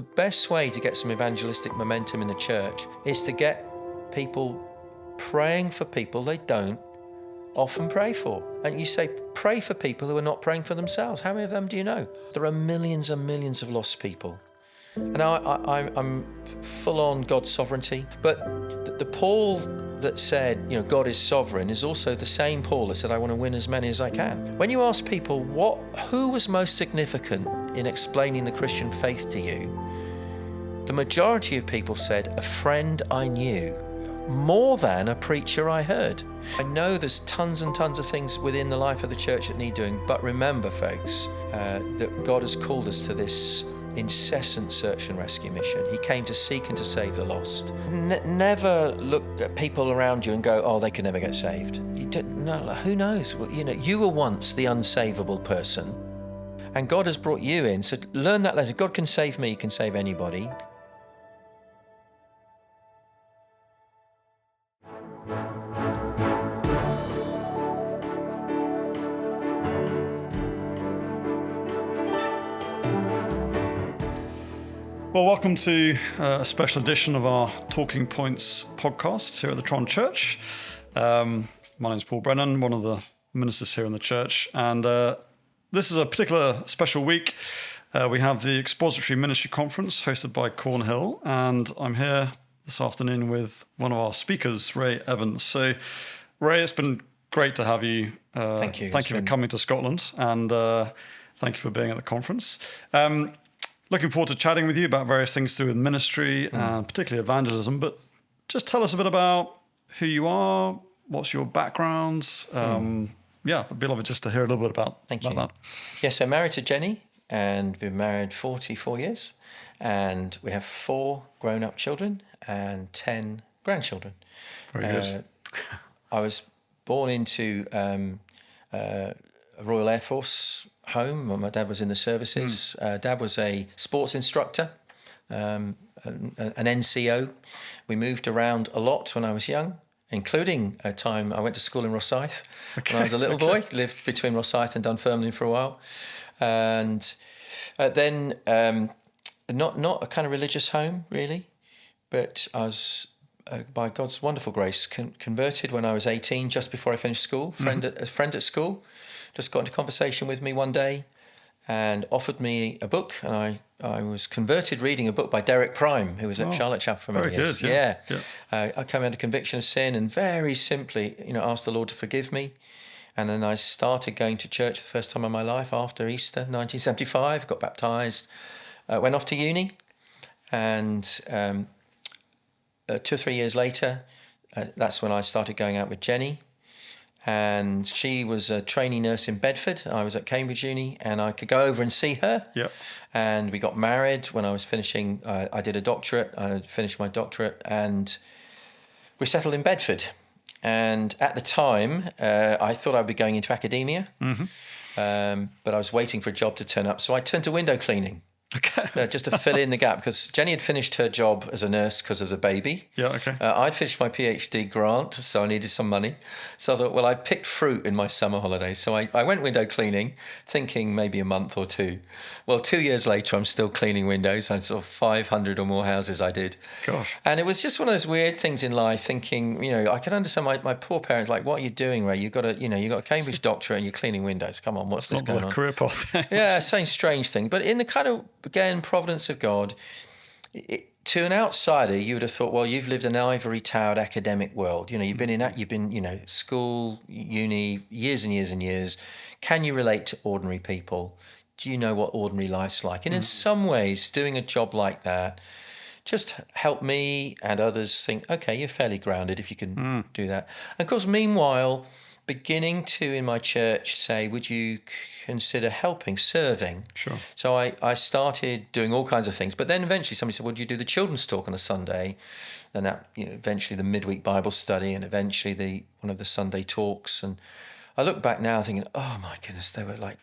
The best way to get some evangelistic momentum in the church is to get people praying for people they don't often pray for. And you say, pray for people who are not praying for themselves. How many of them do you know? There are millions and millions of lost people. And I'm full on God's sovereignty. But the Paul that said, God is sovereign is also the same Paul that said, I want to win as many as I can. When you ask people who was most significant in explaining the Christian faith to you, the majority of people said, a friend I knew, more than a preacher I heard. I know there's tons and tons of things within the life of the church that need doing, but remember, folks, that God has called us to this incessant search and rescue mission. He came to seek and to save the lost. Never look at people around you and go, oh, they can never get saved. No, who knows? Well, you were once the unsavable person, and God has brought you in. So learn that lesson. God can save me, he can save anybody. Well, welcome to a special edition of our Talking Points podcast here at the Tron Church. My name is Paul Brennan, one of the ministers here in the church, and this is a particular special week. We have the Expository Ministry Conference hosted by Cornhill, and I'm here this afternoon with one of our speakers, Ray Evans. So, Ray, it's been great to have you. Thank you. Thank you for coming to Scotland, and thank you for being at the conference. Looking forward to chatting with you about various things to do with ministry and particularly evangelism. But just tell us a bit about who you are, what's your background. Yeah, it'd be lovely just to hear a little bit about that. Yes, I'm married to Jenny, and we've been married 44 years. And we have 4 grown-up children and 10 grandchildren. Very good. I was born into a Royal Air Force home. My dad was in the services. Dad was a sports instructor, an NCO. We moved around a lot when I was young, including a time I went to school in Rosyth when I was a little boy. Lived between Rosyth and Dunfermline for a while, and then not a kind of religious home really, but I was by God's wonderful grace converted when I was 18, just before I finished school. A friend at school just got into conversation with me one day and offered me a book, and I was converted reading a book by Derek Prime, who was at Charlotte Chapel for many years. Good, yeah. I came under conviction of sin and very simply, asked the Lord to forgive me. And then I started going to church for the first time in my life after Easter 1975, got baptised, went off to uni, and 2 or 3 years later, that's when I started going out with Jenny. And she was a trainee nurse in Bedford. I was at Cambridge Uni, and I could go over and see her. Yep. And we got married when I was finishing. I did a doctorate. I had finished my doctorate, and we settled in Bedford. And at the time, I thought I'd be going into academia, but I was waiting for a job to turn up. So I turned to window cleaning. Okay. Just to fill in the gap, because Jenny had finished her job as a nurse because of the baby. Yeah, okay. I'd finished my PhD grant, so I needed some money. So I thought, well, I'd picked fruit in my summer holidays. So I went window cleaning, thinking maybe a month or 2. Well, 2 years later, I'm still cleaning windows. I sort of 500 or more houses I did. Gosh. And it was just one of those weird things in life, thinking, I can understand my poor parents, like, what are you doing, Ray? You got a Cambridge doctorate and you're cleaning windows. Come on, what's this going on? Not the career path. Yeah, same strange thing. But in the kind of, again, providence of God, to an outsider, you would have thought, well, you've lived an ivory-towered academic world. You've been school, uni, years and years and years. Can you relate to ordinary people? Do you know what ordinary life's like? And in some ways, doing a job like that just helped me and others think, okay, you're fairly grounded if you can do that. And of course, meanwhile, beginning to, in my church, say, would you consider helping, serving? Sure. So I started doing all kinds of things. But then eventually somebody said, would you do the children's talk on a Sunday? And that, eventually the midweek Bible study, and eventually one of the Sunday talks. And I look back now thinking, oh my goodness, they were like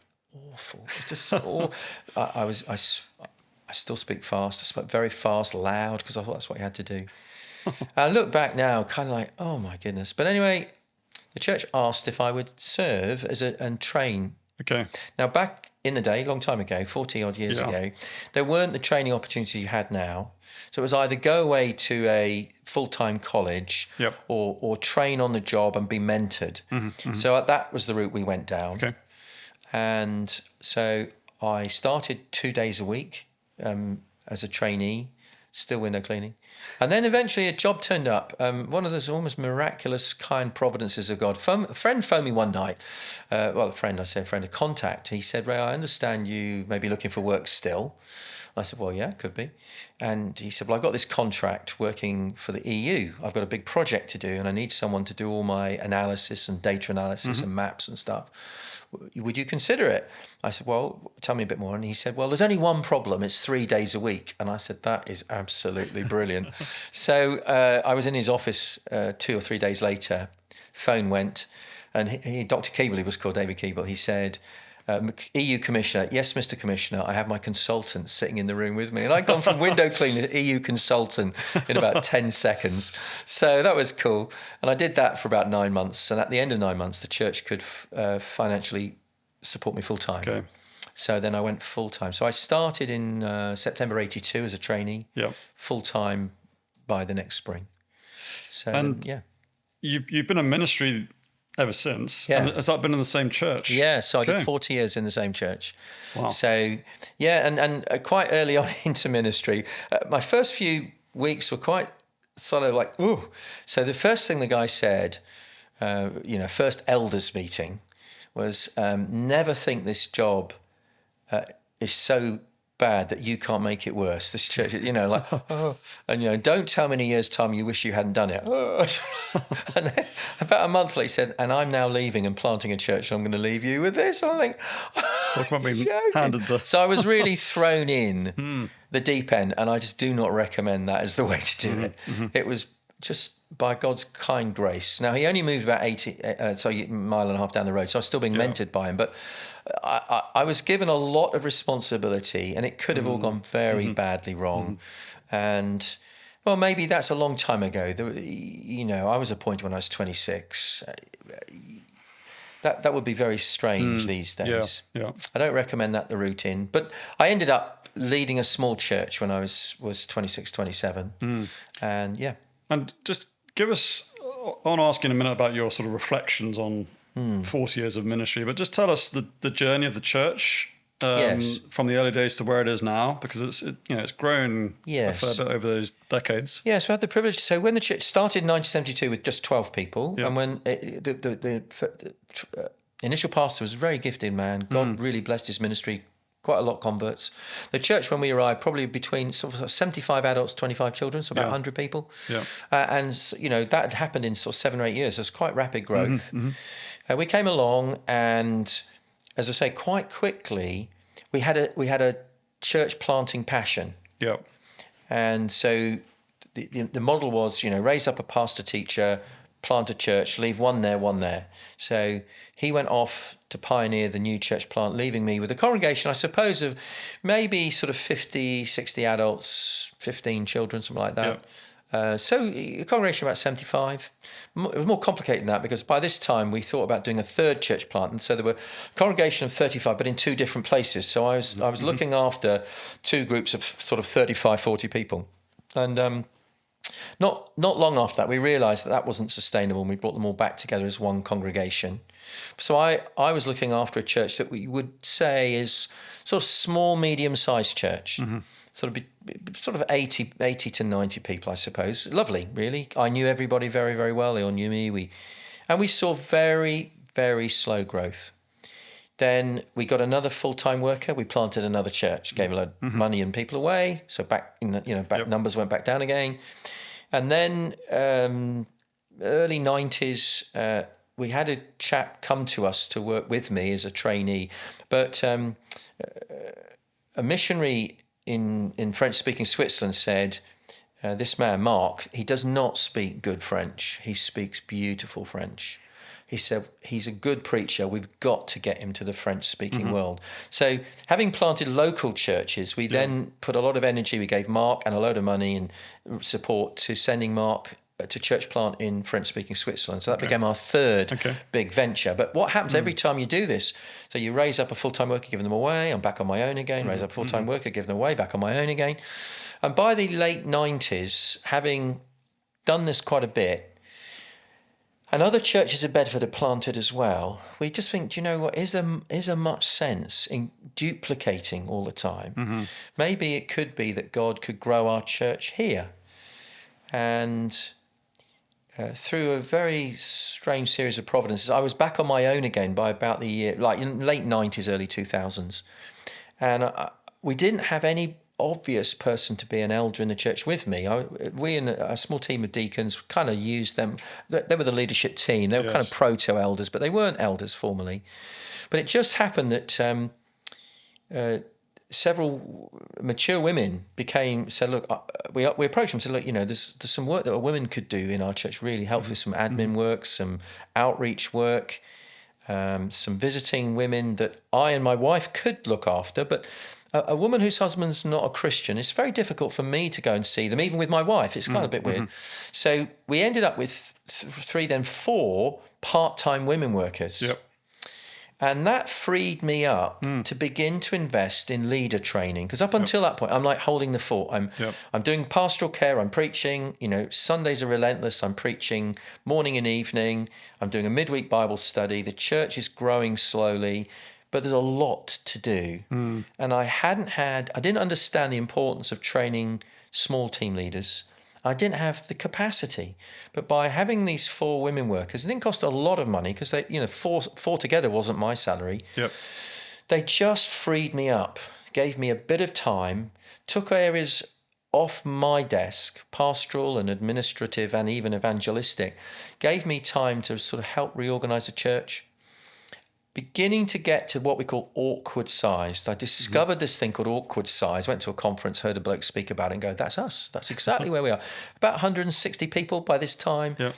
awful. Just I still speak fast. I spoke very fast, loud, because I thought that's what you had to do. I look back now kind of like, oh my goodness. But anyway, the church asked if I would serve and train. Okay. Now, back in the day, long time ago, 40 odd years Yeah. ago, there weren't the training opportunities you had now. So it was either go away to a full-time college Yep. or train on the job and be mentored. So that was the route we went down. Okay. And so I started 2 days a week as a trainee, still window cleaning. And then eventually a job turned up. One of those almost miraculous kind providences of God. A friend phoned me one night. A friend, a contact. He said, Ray, I understand you may be looking for work still. I said, well, yeah, could be. And he said, well, I've got this contract working for the EU. I've got a big project to do and I need someone to do all my analysis and data analysis and maps and stuff. Would you consider it? I said, well, tell me a bit more. And he said, well, there's only one problem. It's 3 days a week. And I said, that is absolutely brilliant. So I was in his office 2 or 3 days later. Phone went. And Dr. Keeble, he was called David Keeble, he said, EU Commissioner, yes, Mr. Commissioner, I have my consultant sitting in the room with me. And I'd gone from window cleaner to EU consultant in about 10 seconds. So that was cool. And I did that for about 9 months. And at the end of 9 months, the church could financially support me full time. Okay. So then I went full time. So I started in September 82 as a trainee, full time by the next spring. So And yeah. You've been in ministry ever since. Yeah. And has that been in the same church? Yeah, so I did 40 years in the same church. Wow. So, yeah, and quite early on into ministry, my first few weeks were quite sort of like, ooh. So the first thing the guy said, first elders meeting was, never think this job is so bad that you can't make it worse. This church, and don't tell me in a year's time you wish you hadn't done it. And then about a month later, he said, and I'm now leaving and planting a church, and I'm going to leave you with this. And I think, talk about being handed the. So I was really thrown in the deep end, and I just do not recommend that as the way to do it. It was just by God's kind grace. Now, he only moved about a mile and a half down the road, so I was still being mentored by him, but I was given a lot of responsibility, and it could have all gone very badly wrong. And, well, maybe that's a long time ago. I was appointed when I was 26. That would be very strange these days. Yeah. I don't recommend that the route in. But I ended up leading a small church when I was 26, 27. And, yeah. And just give us, I want to ask you in a minute about your sort of reflections on 40 years of ministry, but just tell us the journey of the church from the early days to where it is now, because it's grown a fair bit over those decades. Yes, we had the privilege. So when the church started in 1972 with just 12 people, and when the initial pastor was a very gifted man, God really blessed his ministry. Quite a lot of converts. The church, when we arrived, probably between sort of 75 adults, 25 children, so about 100 people. Yeah. And that had happened in sort of 7 or 8 years. So it's quite rapid growth. We came along, and as I say, quite quickly, we had a church planting passion. Yeah. And so the model was, raise up a pastor teacher, plant a church, leave one there. So he went off to pioneer the new church plant, leaving me with a congregation, I suppose, of maybe sort of 50, 60 adults, 15 children, something like that. So a congregation of about 75. It was more complicated than that, because by this time we thought about doing a third church plant. And so there were a congregation of 35, but in 2 different places. So I was looking after 2 groups of sort of 35, 40 people. And not long after that, we realised that wasn't sustainable, and we brought them all back together as one congregation. So I was looking after a church that we would say is sort of small, medium-sized church, sort of 80 to 90 people, I suppose. Lovely, really. I knew everybody very, very well. They all knew me. And we saw very, very slow growth. Then we got another full-time worker. We planted another church, gave a lot of money and people away. So numbers went back down again. And then early 90s, we had a chap come to us to work with me as a trainee. But a missionary in French-speaking Switzerland said, this man, Mark, he does not speak good French. He speaks beautiful French. He said, he's a good preacher. We've got to get him to the French-speaking world. So having planted local churches, we then put a lot of energy. We gave Mark and a load of money and support to sending Mark to church plant in French-speaking Switzerland. So that became our third big venture. But what happens every time you do this? So you raise up a full-time worker, give them away, I'm back on my own again, raise up a full-time worker, give them away, back on my own again. And by the late 90s, having done this quite a bit, and other churches in Bedford are planted as well, we just think, do you know what, is there much sense in duplicating all the time? Maybe it could be that God could grow our church here. And through a very strange series of providences, I was back on my own again by about the year, like in late 90s, early 2000s. And we didn't have any obvious person to be an elder in the church with me. We and a small team of deacons kind of used them. They were the leadership team. They were kind of proto-elders, but they weren't elders formally. But it just happened that several mature women said, look, we approached them and said, look, there's some work that a woman could do in our church, really helpful, some admin work, some outreach work, some visiting women that I and my wife could look after, but a woman whose husband's not a Christian, it's very difficult for me to go and see them, even with my wife. It's kind of a bit weird. So we ended up with 4 part-time women workers. Yep. And that freed me up to begin to invest in leader training. Because up until that point, I'm like holding the fort. I'm doing pastoral care, I'm preaching, Sundays are relentless, I'm preaching morning and evening, I'm doing a midweek Bible study, the church is growing slowly, but there's a lot to do. And I didn't understand the importance of training small team leaders. I didn't have the capacity. But by having these 4 women workers, it didn't cost a lot of money because they, four together wasn't my salary. Yep. They just freed me up, gave me a bit of time, took areas off my desk, pastoral and administrative and even evangelistic, gave me time to sort of help reorganize the church. Beginning to get to what we call awkward sized. I discovered this thing called awkward size. Went to a conference, heard a bloke speak about it and go, that's us. That's exactly where we are. About 160 people by this time. Yep.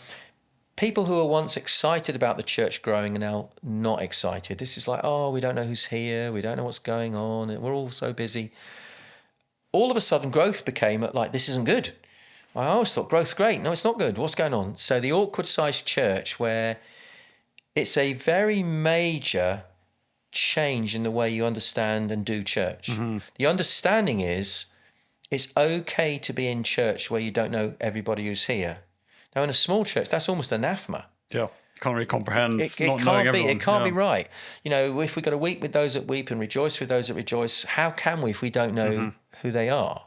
People who were once excited about the church growing are now not excited. This is like, we don't know who's here. We don't know what's going on. We're all so busy. All of a sudden, growth became like, this isn't good. I always thought growth's great. No, it's not good. What's going on? So the awkward sized church where it's a very major change in the way you understand and do church. The understanding is it's okay to be in church where you don't know everybody who's here. Now, in a small church, that's almost anathema. Yeah, can't really comprehend. It can't be right. If we've got to weep with those that weep and rejoice with those that rejoice, how can we if we don't know who they are?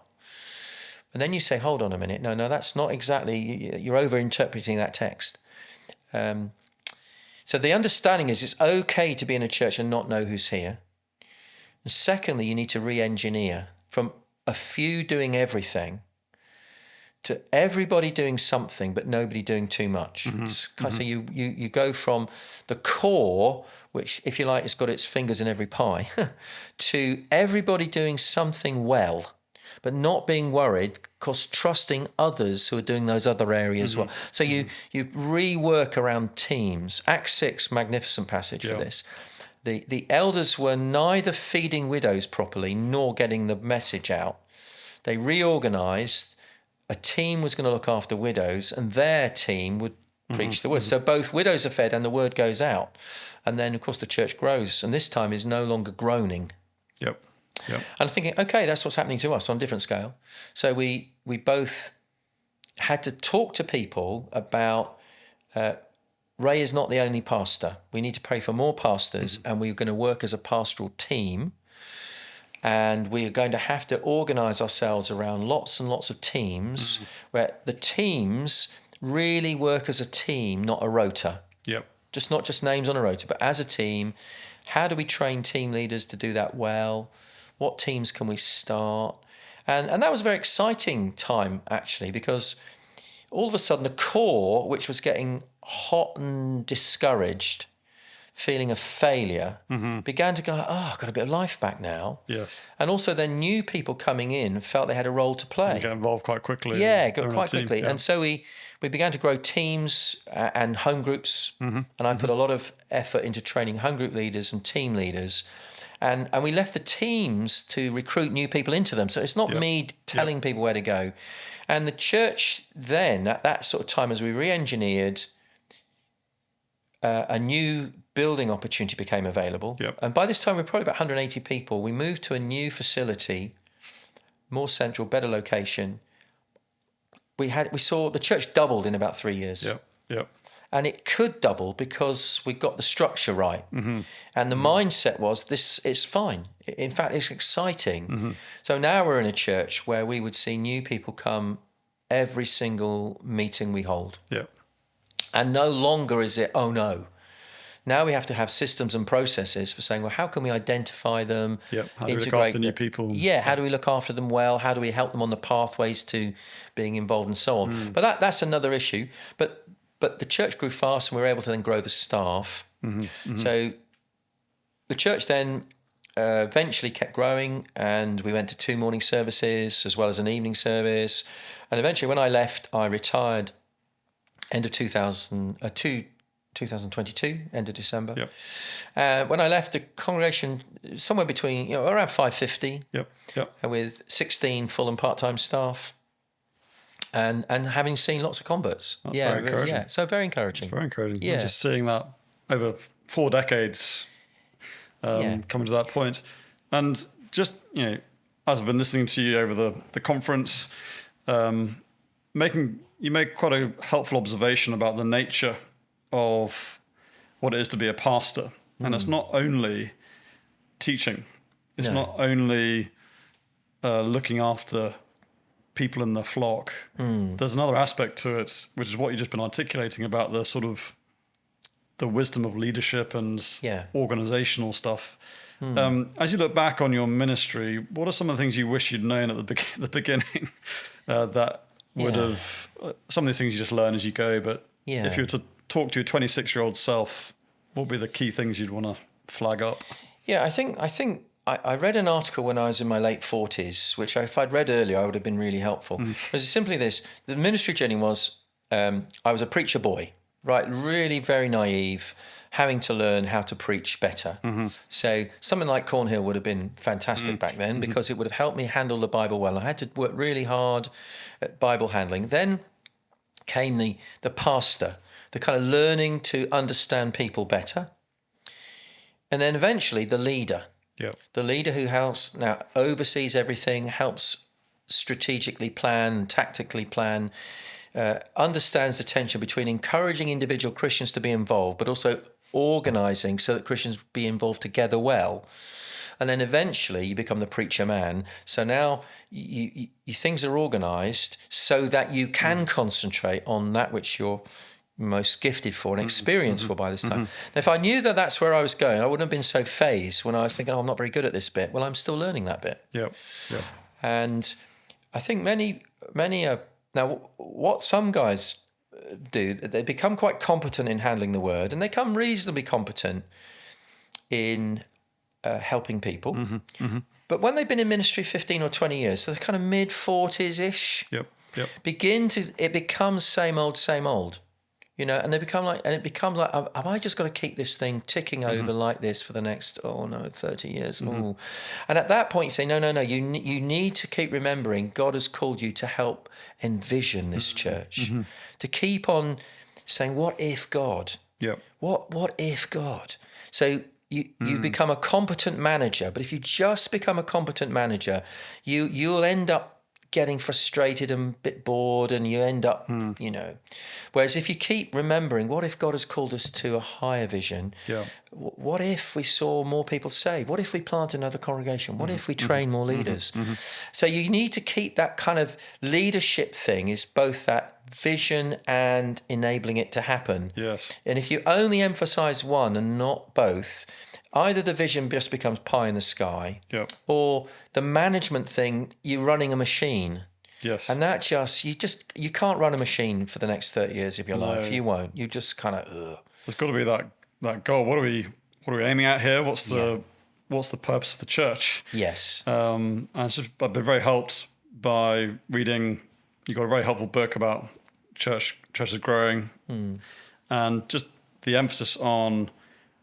And then you say, hold on a minute. No, that's not exactly, you're over-interpreting that text. So the understanding is it's okay to be in a church and not know who's here. And secondly, you need to re-engineer from a few doing everything to everybody doing something but nobody doing too much. So you go from the core, which, if you like, has got its fingers in every pie, to everybody doing something well, but not being worried, because trusting others who are doing those other areas well. So you rework around teams. Acts 6, magnificent passage for this. The elders were neither feeding widows properly nor getting the message out. They reorganized. A team was going to look after widows, and their team would preach the word. So both widows are fed and the word goes out. And then, of course, the church grows, and this time is no longer groaning. Yep. And I'm thinking, okay, that's what's happening to us on a different scale. So we both had to talk to people about Ray is not the only pastor. We need to pray for more pastors, and we're going to work as a pastoral team. And we are going to have to organise ourselves around lots and lots of teams where the teams really work as a team, not a rota. Yep. Not just names on a rota, but as a team. How do we train team leaders to do that well? What teams can we start? And that was a very exciting time, actually, because all of a sudden the core, which was getting hot and discouraged, feeling a failure, began to go, I've got a bit of life back now. Yes. And also then new people coming in felt they had a role to play. And get involved quite quickly. Yeah, got quite quickly. Yeah. And so we began to grow teams and home groups. And I put a lot of effort into training home group leaders and team leaders. And we left the teams to recruit new people into them. So it's not me telling people where to go. And the church then, at that sort of time, as we re-engineered, a new building opportunity became available. And by this time, we were probably about 180 people. We moved to a new facility, more central, better location. We saw the church doubled in about 3 years. And it could double because we got the structure right. And the mindset was, this is fine. In fact, it's exciting. So now we're in a church where we would see new people come every single meeting we hold. And no longer is it, oh no. Now we have to have systems and processes for saying, well, how can we identify them? How do we look after new people? How do we look after them well? How do we help them on the pathways to being involved and so on? But that's another issue. But the church grew fast and we were able to then grow the staff. So the church then eventually kept growing, and we went to 2 morning services as well as an evening service. And eventually when I left, I retired end of 2022, end of December. When I left, the congregation somewhere between, around 550 with 16 full and part-time staff. And having seen lots of converts. That's very encouraging. So very encouraging. It's very encouraging. Just seeing that over 4 decades coming to that point. And just, as I've been listening to you over the conference, you make quite a helpful observation about the nature of what it is to be a pastor. And it's not only teaching. It's not only looking after people in the flock. There's another aspect to it, which is what you've just been articulating about the sort of the wisdom of leadership and organizational stuff. As you look back on your ministry, what are some of the things you wish you'd known at the beginning that would have, some of these things you just learn as you go, but if you were to talk to your 26-year-old self, what would be the key things you'd want to flag up? I think I read an article when I was in my late 40s, which if I'd read earlier, I would have been really helpful. It was simply this. The ministry journey was, I was a preacher boy, right? Really very naive, having to learn how to preach better. So something like Cornhill would have been fantastic back then because it would have helped me handle the Bible well. I had to work really hard at Bible handling. Then came the pastor, the kind of learning to understand people better. And then eventually the leader. The leader who oversees everything, helps strategically plan, tactically plan, understands the tension between encouraging individual Christians to be involved, but also organising so that Christians be involved together well. And then eventually you become the preacher man. So now you things are organised so that you can concentrate on that which you're most gifted for and experienced for by this time. Now, if I knew that that's where I was going, I wouldn't have been so phased when I was thinking, I'm not very good at this bit. Well, I'm still learning that bit. And I think many now what some guys do, they become quite competent in handling the word, and they become reasonably competent in helping people. But when they've been in ministry 15 or 20 years, so they're kind of mid-40s-ish, it becomes same old. And it becomes like, have I just got to keep this thing ticking over like this for the next, 30 years? And at that point you say, no, you need to keep remembering God has called you to help envision this church, to keep on saying, what if God? What if God? So you become a competent manager, but if you just become a competent manager, you'll end up getting frustrated and a bit bored, and you end up, Whereas if you keep remembering, what if God has called us to a higher vision? What if we saw more people saved? What if we plant another congregation? What if we train more leaders? So you need to keep that kind of leadership thing, is both that vision and enabling it to happen. And if you only emphasize one and not both, either the vision just becomes pie in the sky, or the management thing, you're running a machine. And that you can't run a machine for the next 30 years of your life. You won't. You just kind of. There's got to be that goal. What are we aiming at here? What's the purpose of the church? And I've been very helped by reading. You got a very helpful book about churches growing, and just the emphasis on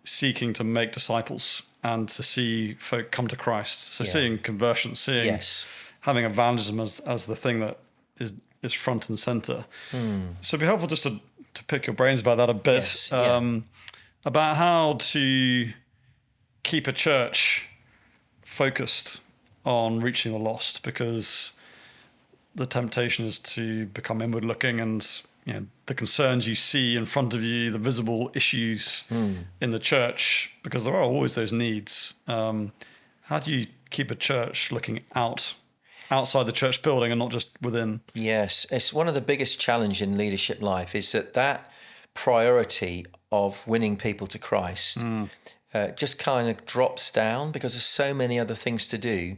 seeking to make disciples. and to see folk come to Christ. So Yeah. seeing conversion, seeing Yes. having evangelism as the thing that is front and center. So it'd be helpful just to pick your brains about that a bit, Yes, yeah. about how to keep a church focused on reaching the lost, because the temptation is to become inward looking, and the concerns you see in front of you, the visible issues in the church, because there are always those needs. How do you keep a church looking outside the church building and not just within? Yes, it's one of the biggest challenge in leadership life is that priority of winning people to Christ just kind of drops down because there's so many other things to do.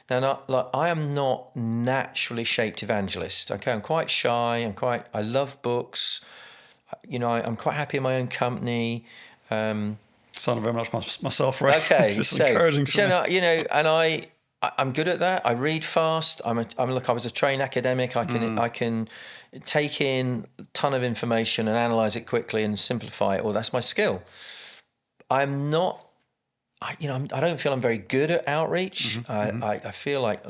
Now, I am not naturally shaped evangelist. Okay, I'm quite shy. I love books. I'm quite happy in my own company. Sounded very much myself, right? Okay, It's just so encouraging for me. and I'm good at that. I read fast. I was a trained academic. I can take in a ton of information and analyze it quickly and simplify it. Well, that's my skill. I'm not. I don't feel I'm very good at outreach. I feel like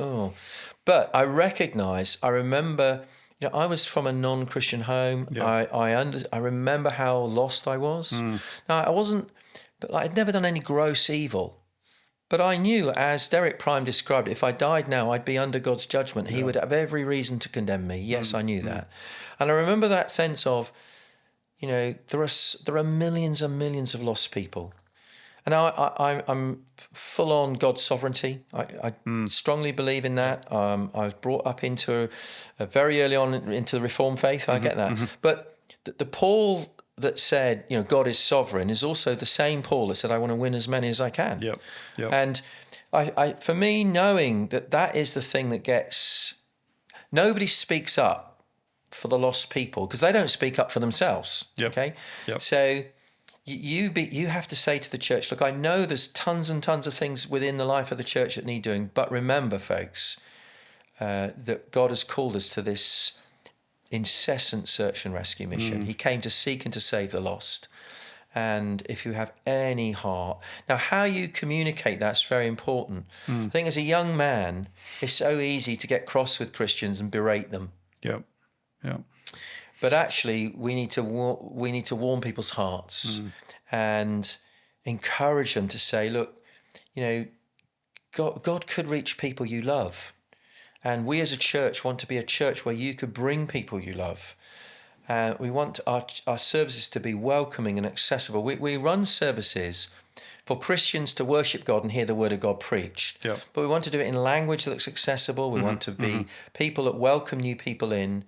but I remember. I was from a non-Christian home. Yeah. I remember how lost I was. Now I wasn't, but I'd never done any gross evil. But I knew, as Derek Prime described it, if I died now, I'd be under God's judgment. He would have every reason to condemn me. Yes, I knew that. And I remember that sense of, there are millions and millions of lost people. And I'm full on God's sovereignty. I strongly believe in that. I was brought up into very early on into the Reformed faith. I get that. But the Paul that said, God is sovereign is also the same Paul that said, I want to win as many as I can. Yep. And for me, knowing that is the thing that nobody speaks up for the lost people because they don't speak up for themselves. Yep. Okay. Yep. So you have to say to the church, look, I know there's tons and tons of things within the life of the church that need doing, but remember, folks, that God has called us to this incessant search and rescue mission. He came to seek and to save the lost. And if you have any heart, now how you communicate that's very important. I think as a young man, it's so easy to get cross with Christians and berate them. Yep. But actually, we need to warm people's hearts and encourage them to say, look, God could reach people you love. And we as a church want to be a church where you could bring people you love. We want our services to be welcoming and accessible. We run services for Christians to worship God and hear the word of God preached. Yep. But we want to do it in language that's accessible. We want to be people that welcome new people in.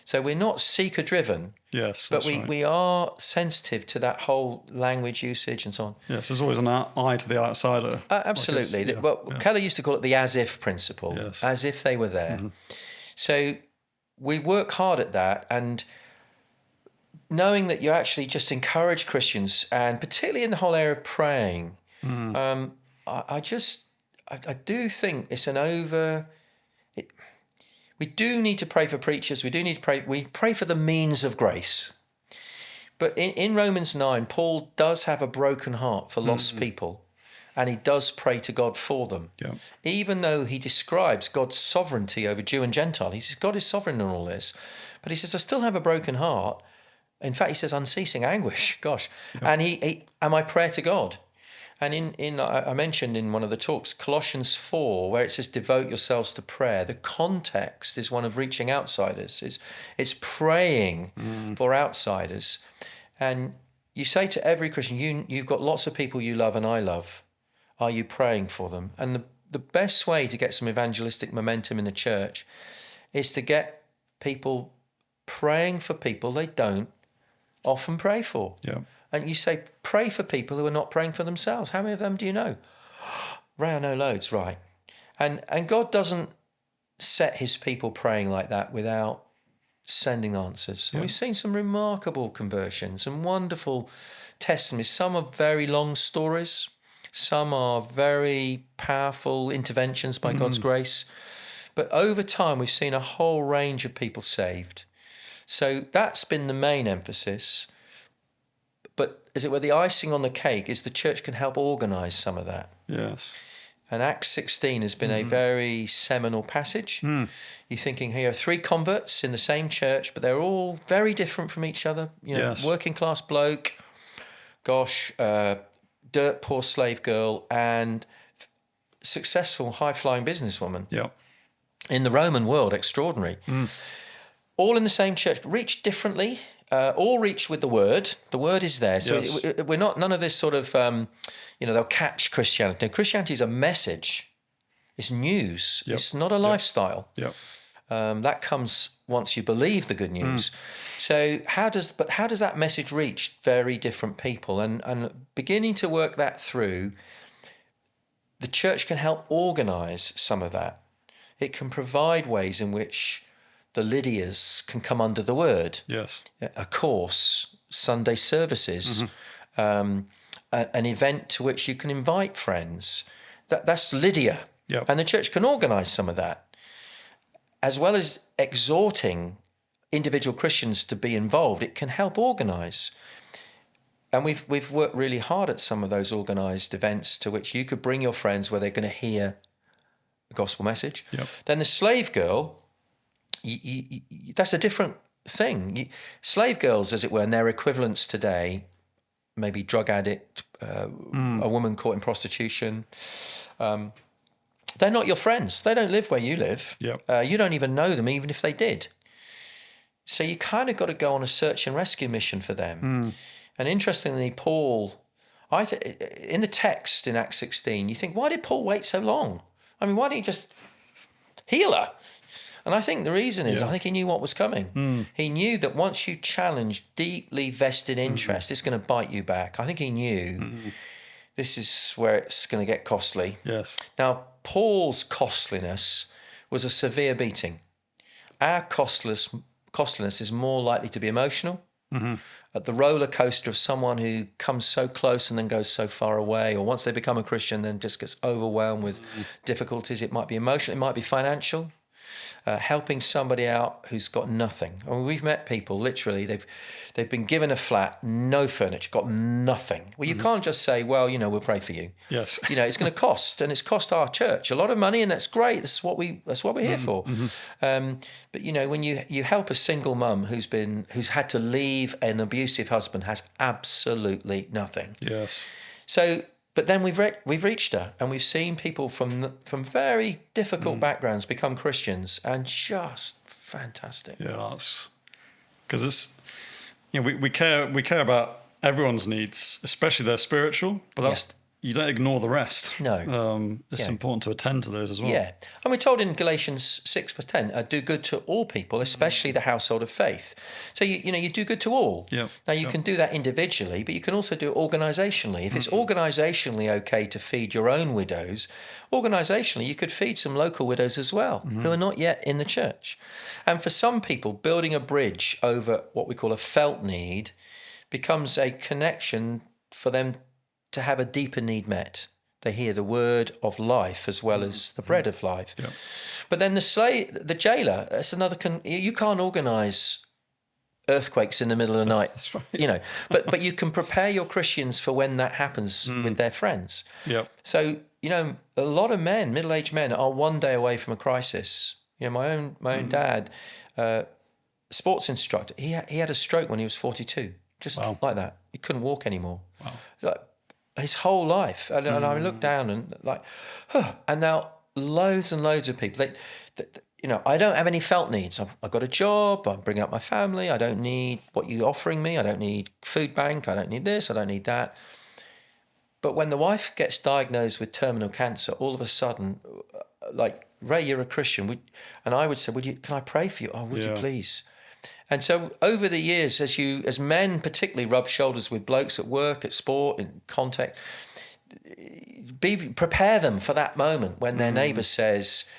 So we're not seeker-driven. Yes, but right. we are sensitive to that whole language usage and so on. Yes, there's always an eye to the outsider. Absolutely. Keller used to call it the as-if principle, Yes. as if they were there. So we work hard at that, and knowing that you actually just encourage Christians, and particularly in the whole area of praying, I do think it's we do need to pray for preachers. We do need to pray. We pray for the means of grace. But in Romans 9, Paul does have a broken heart for lost people, and he does pray to God for them. Yeah. Even though he describes God's sovereignty over Jew and Gentile, he says God is sovereign in all this. But he says, I still have a broken heart. In fact, he says unceasing anguish. Gosh. Yeah. And my prayer to God. And I mentioned in one of the talks, Colossians 4, where it says, devote yourselves to prayer. The context is one of reaching outsiders. It's praying for outsiders. And you say to every Christian, you've got lots of people you love and I love. Are you praying for them? And the best way to get some evangelistic momentum in the church is to get people praying for people they don't often pray for. Yeah. And you say, pray for people who are not praying for themselves. How many of them do you know? Ray, I know loads, right. And God doesn't set his people praying like that without sending answers. And we've seen some remarkable conversions and wonderful testimonies. Some are very long stories. Some are very powerful interventions by God's grace. But over time, we've seen a whole range of people saved. So that's been the main emphasis. But as it were, the icing on the cake is the church can help organise some of that. Yes. And Acts 16 has been a very seminal passage. You're thinking here, 3 converts in the same church, but they're all very different from each other. Yes. Working class bloke, dirt poor slave girl, and successful high-flying businesswoman. Yeah. In the Roman world, extraordinary. All in the same church, but reached differently. All reached with the word. The word is there. So Yes. we're not, none of this sort of, they'll catch Christianity. No, Christianity is a message. It's news. Yep. It's not a lifestyle. Yeah. That comes once you believe the good news. So how does that message reach very different people? And beginning to work that through, the church can help organise some of that. It can provide ways in which the Lydias can come under the word. Yes. A course, Sunday services, an event to which you can invite friends. That's Lydia. Yep. And the church can organise some of that, as well as exhorting individual Christians to be involved. It can help organise. And we've worked really hard at some of those organised events to which you could bring your friends where they're going to hear the gospel message. Yep. Then the slave girl, that's a different thing. Slave girls, as it were, and their equivalents today, maybe drug addict, a woman caught in prostitution, they're not your friends. They don't live where you live. Yep. You don't even know them, even if they did. So you kind of got to go on a search and rescue mission for them. And interestingly, Paul, in the text in Acts 16, you think, why did Paul wait so long? I mean, why didn't he just heal her? And I think the reason is, I think he knew what was coming. He knew that once you challenge deeply vested interest, it's going to bite you back. I think he knew this is where it's going to get costly. Yes. Now, Paul's costliness was a severe beating. Our costliness is more likely to be emotional. At the roller coaster of someone who comes so close and then goes so far away, or once they become a Christian then just gets overwhelmed with difficulties. It might be emotional, it might be financial. Helping somebody out who's got nothing. I mean, we've met people, literally, they've been given a flat, no furniture, got nothing. Well, you can't just say, well, we'll pray for you. Yes. It's going to cost, and it's cost our church a lot of money, and that's great. That's what we're here for. But when you help a single mum who's had to leave an abusive husband, has absolutely nothing. Yes. So. But then we've reached her, and we've seen people from very difficult backgrounds become Christians, and just fantastic. Yeah, that's because it's we care about everyone's needs, especially their spiritual, but that's you don't ignore the rest. No. It's important to attend to those as well. Yeah. And we're told in Galatians 6 verse 10, do good to all people, especially the household of faith. So, you do good to all. Yep. Now, you can do that individually, but you can also do it organisationally. If it's organisationally okay to feed your own widows, organisationally, you could feed some local widows as well, who are not yet in the church. And for some people, building a bridge over what we call a felt need becomes a connection for them to have a deeper need met. They hear the word of life as well as the bread of life. Yep. But then the jailer, that's another. You can't organise earthquakes in the middle of the night. That's right. But you can prepare your Christians for when that happens with their friends. Yep. So a lot of men, middle-aged men, are one day away from a crisis. My own dad, sports instructor, he had a stroke when he was 42, just like that. He couldn't walk anymore. Wow. Like, his whole life, and I look down and and now loads and loads of people. I don't have any felt needs. I've got a job. I'm bringing up my family. I don't need what you're offering me. I don't need food bank. I don't need this. I don't need that. But when the wife gets diagnosed with terminal cancer, all of a sudden, like, Ray, you're a Christian, and I would say, can I pray for you? Oh, would you please? And so over the years, as men particularly rub shoulders with blokes at work, at sport, in contact, prepare them for that moment when their neighbour says,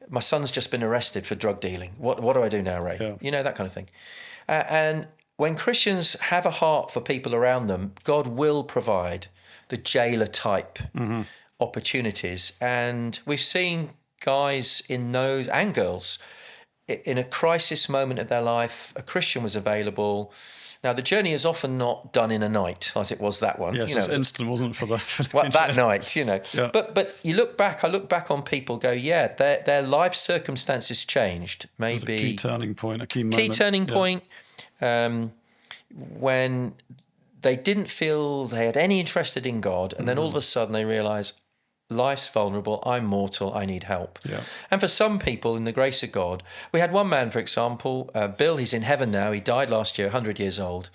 my son's just been arrested for drug dealing. What do I do now, Ray? Yeah. That kind of thing. And when Christians have a heart for people around them, God will provide the jailer type opportunities. And we've seen guys in those, and girls, in a crisis moment of their life, a Christian was available. Now, the journey is often not done in a night, as it was that one. Yes, you know, it was instant, wasn't it, for the Philippine that church? night, you know. Yeah. But you look back, I look back on people, go, yeah, their life circumstances changed. It was a key Maybe turning point, a key moment. key turning Yeah. point when they didn't feel they had any interest in God, and then all of a sudden they realise life's vulnerable, I'm mortal, I need help. Yeah. And for some people, in the grace of God, we had one man, for example, Bill, he's in heaven now, he died last year, 100 years old.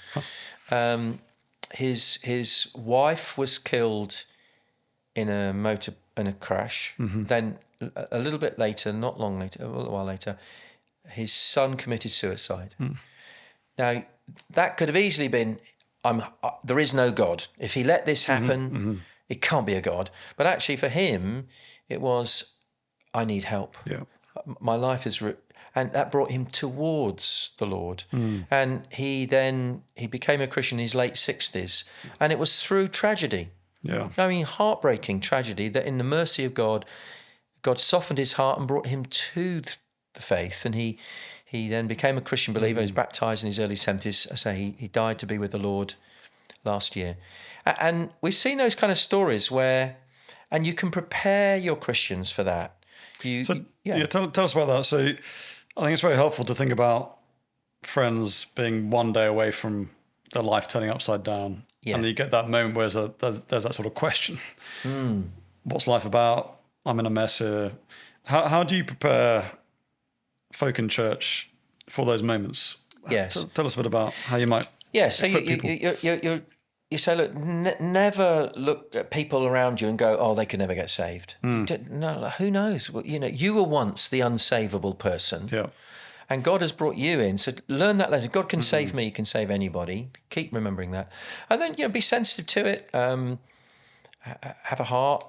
His wife was killed in a crash. Then a little bit later, not long later, a little while later, his son committed suicide. Now, that could have easily been, there is no God. If he let this happen, it can't be a God. But actually for him, it was, I need help. Yeah. My life is... and that brought him towards the Lord. And he became a Christian in his late 60s. And it was through tragedy. Yeah. I mean, heartbreaking tragedy that in the mercy of God, God softened his heart and brought him to the faith. And he then became a Christian believer. He was baptized in his early 70s. I say he died to be with the Lord last year. And we've seen those kind of stories where, and you can prepare your Christians for that. Tell us about that. So I think it's very helpful to think about friends being one day away from their life turning upside down. Yeah. And then you get that moment where there's that sort of question. What's life about? I'm in a mess here. How do you prepare folk in church for those moments? Yes. Tell us a bit about how you might So you say, look, never look at people around you and go, oh, they could never get saved. No, who knows? Well, you were once the unsavable person. Yeah. And God has brought you in. So learn that lesson. God can save me, he can save anybody. Keep remembering that. And then, be sensitive to it, have a heart,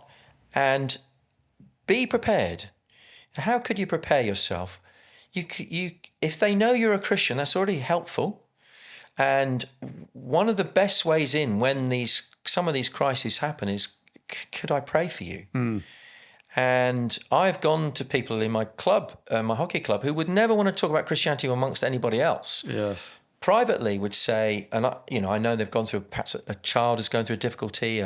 and be prepared. How could you prepare yourself? You if they know you're a Christian, that's already helpful. And one of the best ways in when some of these crises happen is, could I pray for you? And I've gone to people in my club, my hockey club, who would never want to talk about Christianity amongst anybody else. Yes. Privately would say, and I know they've gone through, perhaps a child is going through a difficulty.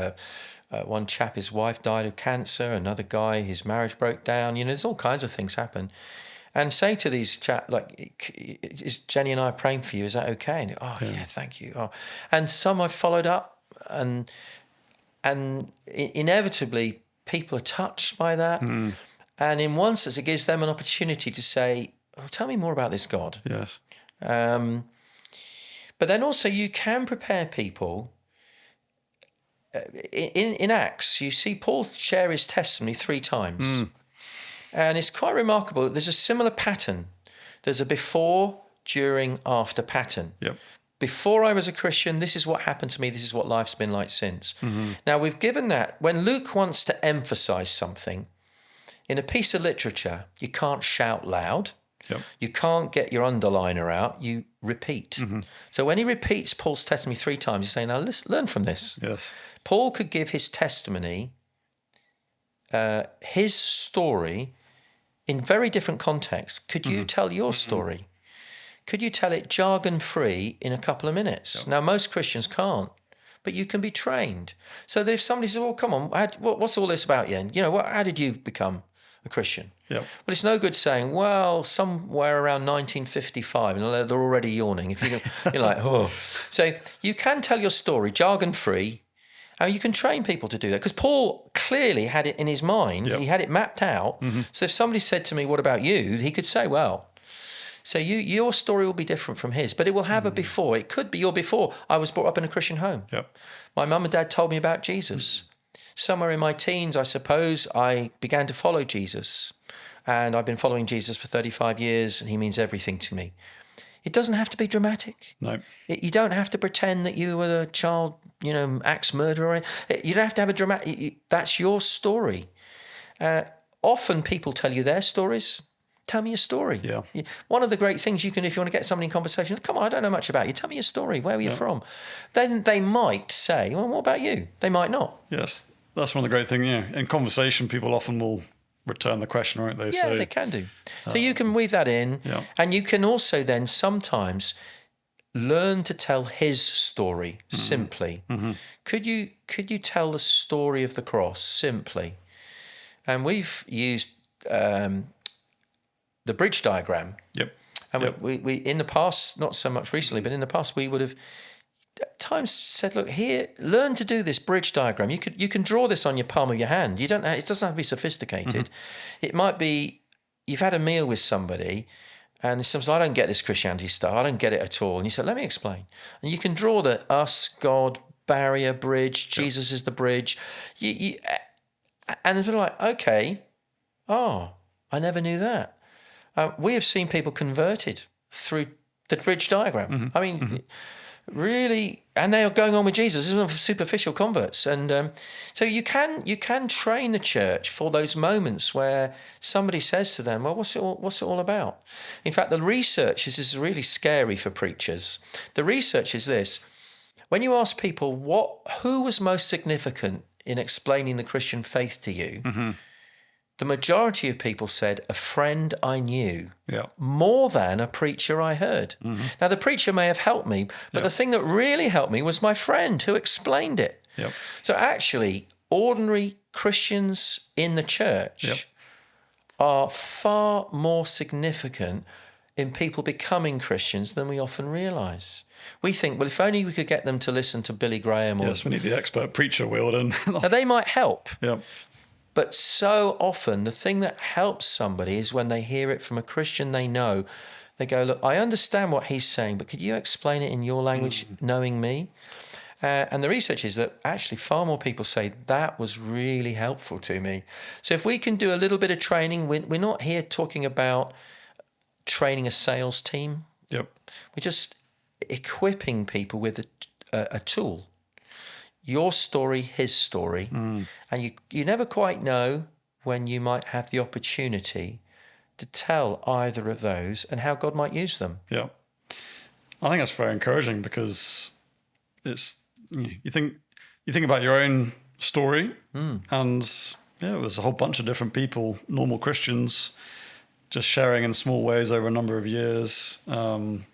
One chap, his wife died of cancer. Another guy, his marriage broke down. There's all kinds of things happen. And say to these chat, like, is Jenny and I praying for you? Is that okay? And yeah, thank you. And some I've followed up, and inevitably people are touched by that. And in one sense, it gives them an opportunity to say, tell me more about this God. Yes. But then also you can prepare people. In Acts, you see Paul share his testimony 3 times. And it's quite remarkable. There's a similar pattern. There's a before, during, after pattern. Yep. Before I was a Christian, this is what happened to me. This is what life's been like since. Now, we've given that. When Luke wants to emphasize something, in a piece of literature, you can't shout loud. Yep. You can't get your underliner out. You repeat. So when he repeats Paul's testimony 3 times, he's saying, now learn from this. Yes. Paul could give his testimony, his story, in very different contexts. Could you tell your story? Could you tell it jargon-free in a couple of minutes? Yep. Now, most Christians can't, but you can be trained. So that if somebody says, well, come on, what's all this about, Yen? How did you become a Christian? Yep. But it's no good saying, well, somewhere around 1955, and they're already yawning. If you're like, oh. So you can tell your story jargon-free. And you can train people to do that, because Paul clearly had it in his mind. Yep. He had it mapped out. So if somebody said to me, what about you? He could say, well, so your story will be different from his, but it will have a before. It could be your before. I was brought up in a Christian home. Yep. My mum and dad told me about Jesus. Somewhere in my teens, I suppose, I began to follow Jesus. And I've been following Jesus for 35 years, and he means everything to me. It doesn't have to be dramatic. No. You don't have to pretend that you were a child, axe murderer. You don't have to have a dramatic... That's your story. Often people tell you their stories. Tell me your story. Yeah. One of the great things you can, if you want to get somebody in conversation, come on, I don't know much about you. Tell me your story. Where were you from? Then they might say, well, what about you? They might not. Yes. That's one of the great things. In conversation, people often will return the question, won't they? Yeah, So they can do. So you can weave that in, yeah. and you can also then sometimes learn to tell his story simply. Could you tell the story of the cross simply? And we've used the bridge diagram. Yep. And Yep. we in the past, not so much recently, but in the past, we would have at times said, look, here, learn to do this bridge diagram. You can draw this on your palm of your hand. It doesn't have to be sophisticated. It might be you've had a meal with somebody and sometimes I don't get this Christianity stuff. I don't get it at all. And you say, let me explain. And you can draw the us, God, barrier, bridge. Jesus is the bridge. And it's like, okay, I never knew that. We have seen people converted through the bridge diagram. I mean, really, and they are going on with Jesus. This is not superficial converts, and so you can train the church for those moments where somebody says to them, "Well, what's it all about?" In fact, the research is this is really scary for preachers. The research is this: when you ask people who was most significant in explaining the Christian faith to you. The majority of people said, a friend I knew, more than a preacher I heard. Now, the preacher may have helped me, but the thing that really helped me was my friend who explained it. So actually, ordinary Christians in the church are far more significant in people becoming Christians than we often realise. We think, well, if only we could get them to listen to Billy Graham. Yes, we need the expert preacher wheeled in. Now, they might help. Yeah. But so often, the thing that helps somebody is when they hear it from a Christian they know. They go, look, I understand what he's saying, but could you explain it in your language, knowing me? And the research is that actually far more people say that was really helpful to me. So if we can do a little bit of training, we're not here talking about training a sales team. Yep. We're just equipping people with a tool. Your story, his story. And you never quite know when you might have the opportunity to tell either of those and how God might use them. Yeah. I think that's very encouraging because it's you think about your own story and it was a whole bunch of different people, normal Christians, just sharing in small ways over a number of years. And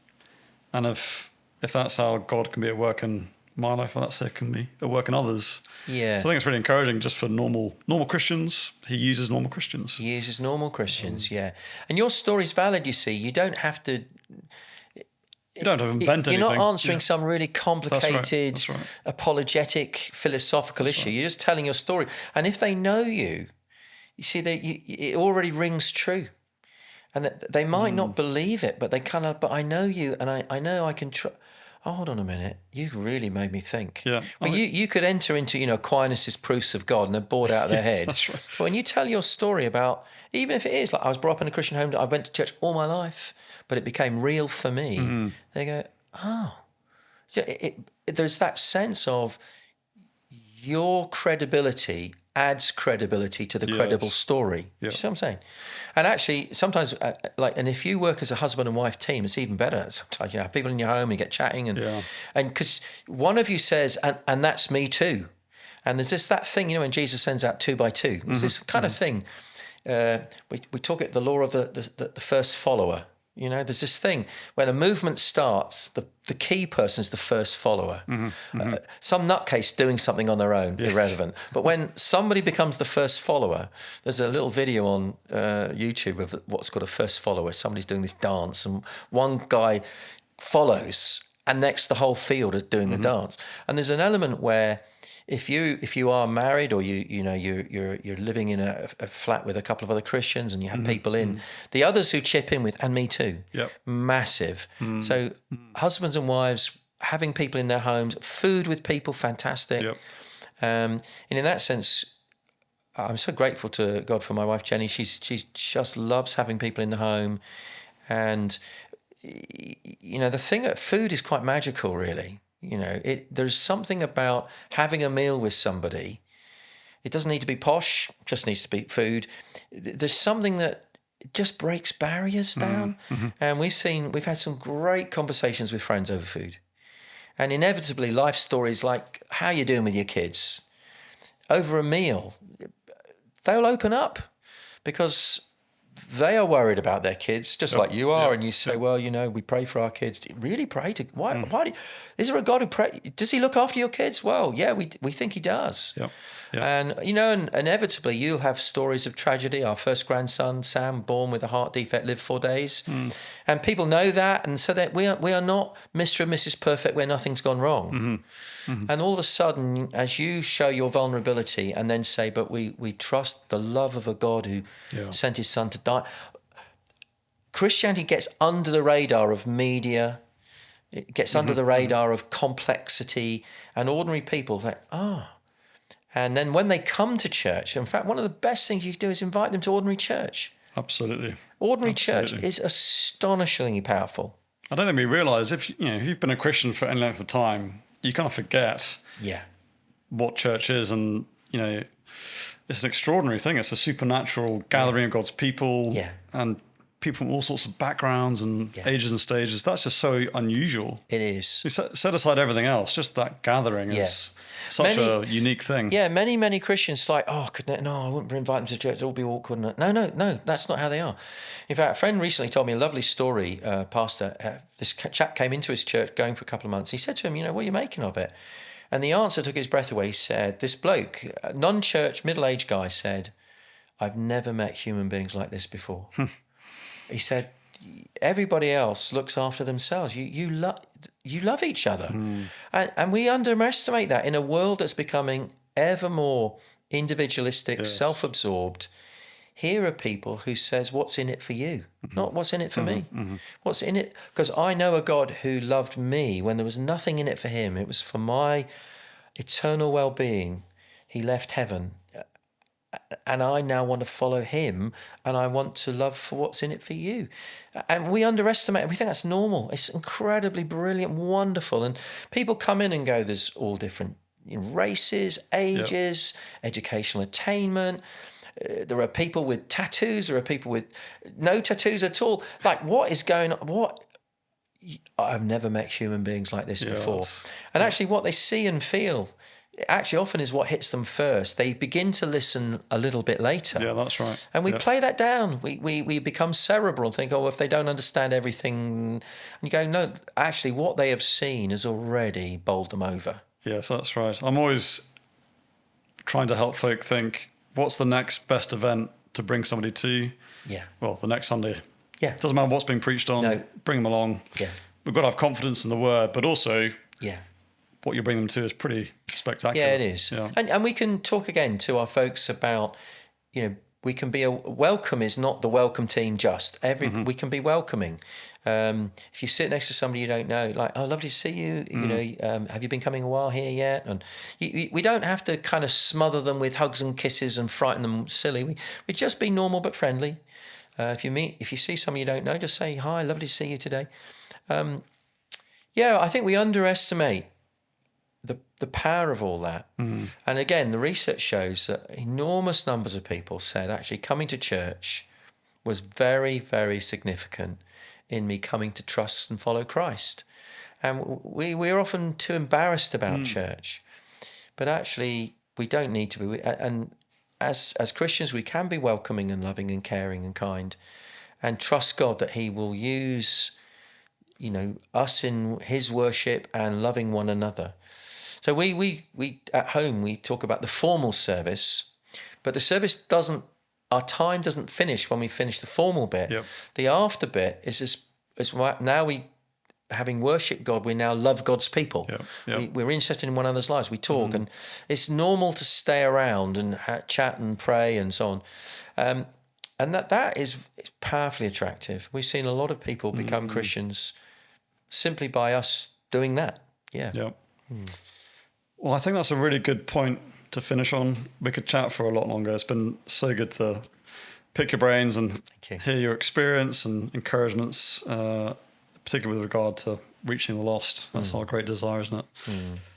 if that's how God can be at work in my life, well, that's it can be at work in others. Yeah. So I think it's really encouraging just for normal Christians. He uses normal Christians. He uses normal Christians, yeah. And your story's valid, you see. You don't have to... You don't have to invent anything. You're not answering some really complicated, That's right. apologetic, philosophical issue. You're just telling your story. And if they know you see, it already rings true. And that they might not believe it, but but I know you, and I know I can trust... Oh, hold on a minute. You really made me think. Yeah. Well, you could enter into, Aquinas' proofs of God and they're bored out of their head. That's right. But when you tell your story about, even if it is, like I was brought up in a Christian home, I went to church all my life, but it became real for me. They go, oh. There's that sense of your credibility adds credibility to the credible story. Yeah. You see what I'm saying? And actually, sometimes, and if you work as a husband and wife team, it's even better. Sometimes you have people in your home, you get chatting, and because one of you says, and that's me too. And there's that thing, when Jesus sends out 2 by 2. There's this kind of thing. We talk it the law of the first follower. There's this thing when a movement starts, the key person is the first follower. Some nutcase doing something on their own, irrelevant. But when somebody becomes the first follower, there's a little video on YouTube of what's called a first follower. Somebody's doing this dance, and one guy follows, and next the whole field is doing the dance. And there's an element where if you are married or you're living in a flat with a couple of other Christians and you have people in, the others who chip in with, and me too, massive. So husbands and wives having people in their homes, food with people, fantastic. And in that sense, I'm so grateful to God for my wife Jenny. She just loves having people in the home, and the thing that food is quite magical, really. There's something about having a meal with somebody. It doesn't need to be posh, just needs to be food. There's something that just breaks barriers down. And we've had some great conversations with friends over food. And inevitably life stories like how you doing with your kids over a meal, they'll open up. because they are worried about their kids, just like you are. And you say, well, we pray for our kids. Really pray to why? Is there a God who pray? Does he look after your kids? Well, yeah, we think he does. Yep. Yep. And inevitably you'll have stories of tragedy. Our first grandson, Sam, born with a heart defect, lived 4 days. And people know that. And so that we are not Mr. and Mrs. Perfect where nothing's gone wrong. And all of a sudden, as you show your vulnerability and then say, but we trust the love of a God who sent his son to die. Christianity gets under the radar of media. It gets under the radar of complexity, and ordinary people think, And then when they come to church, in fact, one of the best things you can do is invite them to ordinary church. Absolutely. Ordinary church is astonishingly powerful. I don't think we realise if you've been a Christian for any length of time, you kind of forget what church is, and it's an extraordinary thing. It's a supernatural gathering of God's people, and people from all sorts of backgrounds and ages and stages. That's just so unusual. It is. We set aside everything else. Just that gathering is such a unique thing. Yeah, many Christians like, I wouldn't invite them to church. It would all be awkward. No, that's not how they are. In fact, a friend recently told me a lovely story. Pastor, this chap came into his church going for a couple of months. He said to him, what are you making of it? And the answer took his breath away. He said, this bloke, a non-church, middle-aged guy said, I've never met human beings like this before. He said, everybody else looks after themselves. You love each other. And we underestimate that in a world that's becoming ever more individualistic, self-absorbed. Here are people who says, what's in it for you? Not what's in it for me. What's in it? Because I know a God who loved me when there was nothing in it for him. It was for my eternal well-being. He left heaven. And I now want to follow him, and I want to love for what's in it for you. And we underestimate it. We think that's normal. It's incredibly brilliant, wonderful. And people come in and go, there's all different races, ages, educational attainment. There are people with tattoos. There are people with no tattoos at all. Like, what is going on? I've never met human beings like this before. And actually what they see and feel actually often is what hits them first. They begin to listen a little bit later. Yeah, that's right. And we play that down. We become cerebral and think, if they don't understand everything. And you go, no, actually what they have seen has already bowled them over. Yes, that's right. I'm always trying to help folk think, what's the next best event to bring somebody to? Yeah. Well, the next Sunday. Yeah. It doesn't matter what's being preached on. No. Bring them along. Yeah. We've got to have confidence in the word, but also what you bring them to is pretty spectacular. Yeah, it is. Yeah. And we can talk again to our folks about, we can be welcome is not the welcome team just. We can be welcoming. If you sit next to somebody you don't know, like, lovely to see you, have you been coming a while here yet? And we don't have to kind of smother them with hugs and kisses and frighten them silly. We just be normal but friendly. If you see somebody you don't know, just say, hi, lovely to see you today. I think we underestimate the power of all that. And again, the research shows that enormous numbers of people said actually coming to church was very, very significant in me coming to trust and follow Christ. And we're often too embarrassed about church, but actually we don't need to be. And as Christians, we can be welcoming and loving and caring and kind, and trust God that he will use, us in his worship and loving one another. So we at home, we talk about the formal service, but the service our time doesn't finish when we finish the formal bit. Yep. The after bit is now having worshipped God, we now love God's people. Yep. Yep. We're interested in one another's lives. We talk, and it's normal to stay around and chat and pray and so on. And that is powerfully attractive. We've seen a lot of people become Christians simply by us doing that. Yeah. Yep. Well, I think that's a really good point to finish on. We could chat for a lot longer. It's been so good to pick your brains and hear your experience and encouragements, particularly with regard to reaching the lost. That's our great desire, isn't it?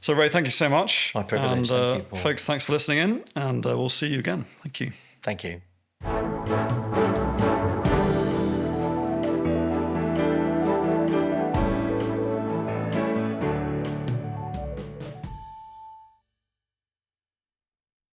So, Ray, thank you so much. My privilege. And thank you, Paul. Folks, thanks for listening in, and we'll see you again. Thank you. Thank you.